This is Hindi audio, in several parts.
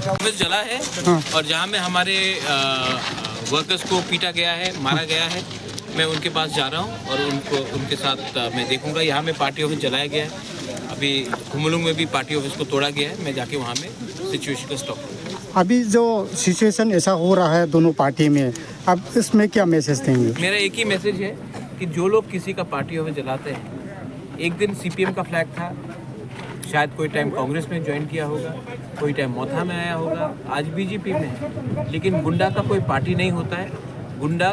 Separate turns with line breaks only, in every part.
ऑफिस जला है और जहाँ में हमारे वर्कर्स को पीटा गया है, मारा गया है, मैं उनके पास जा रहा हूँ और उनके साथ मैं देखूंगा। यहाँ में पार्टी ऑफिस जलाया गया है, अभी खुमलुंग में भी पार्टी ऑफिस को तोड़ा गया है। मैं जाके वहाँ में सिचुएशन का स्टॉप करूँगा।
अभी जो सिचुएशन ऐसा हो रहा है दोनों पार्टी में, अब इसमें क्या मैसेज देंगे?
मेरा एक ही मैसेज है कि जो लोग किसी का पार्टी ऑफिस जलाते हैं, एक दिन सीपीएम का फ्लैग था, शायद कोई टाइम कांग्रेस में ज्वाइन किया होगा, कोई टाइम मोथा में आया होगा, आज बीजेपी में है। लेकिन गुंडा का कोई पार्टी नहीं होता है। गुंडा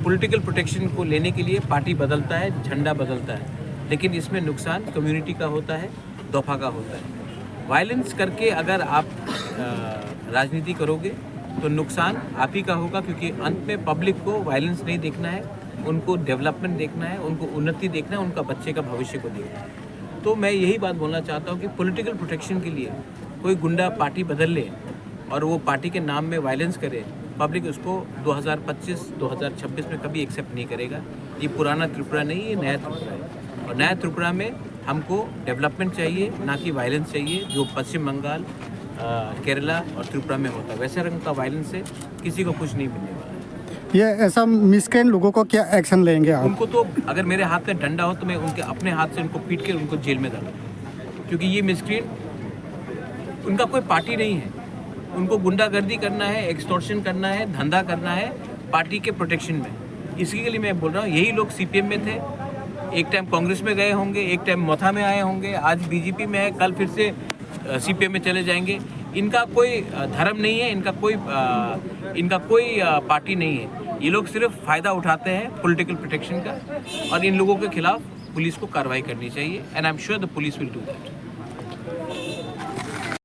पॉलिटिकल प्रोटेक्शन को लेने के लिए पार्टी बदलता है, झंडा बदलता है, लेकिन इसमें नुकसान कम्युनिटी का होता है, दफा का होता है। वायलेंस करके अगर आप राजनीति करोगे तो नुकसान आप ही का होगा, क्योंकि अंत में पब्लिक को वायलेंस नहीं देखना है, उनको डेवलपमेंट देखना है, उनको उन्नति देखना है, उनका बच्चे का भविष्य को देखना है। तो मैं यही बात बोलना चाहता हूँ कि पॉलिटिकल प्रोटेक्शन के लिए कोई गुंडा पार्टी बदल ले और वो पार्टी के नाम में वायलेंस करे, पब्लिक उसको 2025-2026 में कभी एक्सेप्ट नहीं करेगा। ये पुराना त्रिपुरा नहीं, ये नया त्रिपुरा है और नया त्रिपुरा में हमको डेवलपमेंट चाहिए, ना कि वायलेंस चाहिए, जो पश्चिम बंगाल, केरला और त्रिपुरा में होता है। वैसे रंग का वायलेंस से किसी को कुछ नहीं मिलने वाला है।
ये ऐसा मिसक्रेंट लोगों को क्या एक्शन लेंगे आप?
उनको तो अगर मेरे हाथ में डंडा हो तो मैं उनके अपने हाथ से उनको पीट के उनको जेल में डालूंगा, क्योंकि ये मिसक्रिएंट, उनका कोई पार्टी नहीं है। उनको गुंडागर्दी करना है, एक्सटॉर्शन करना है, धंधा करना है पार्टी के प्रोटेक्शन में। इसी के लिए मैं बोल रहा हूँ, यही लोग सीपीएम में थे, एक टाइम कांग्रेस में गए होंगे, एक टाइम मोथा में आए होंगे, आज बीजेपी में है, कल फिर से सीपीएम में चले जाएंगे। इनका कोई धर्म नहीं है, इनका कोई पार्टी नहीं है। ये लोग सिर्फ फ़ायदा उठाते हैं पॉलिटिकल प्रोटेक्शन का, और इन लोगों के खिलाफ पुलिस को कार्रवाई करनी चाहिए, and I am sure the police will do that.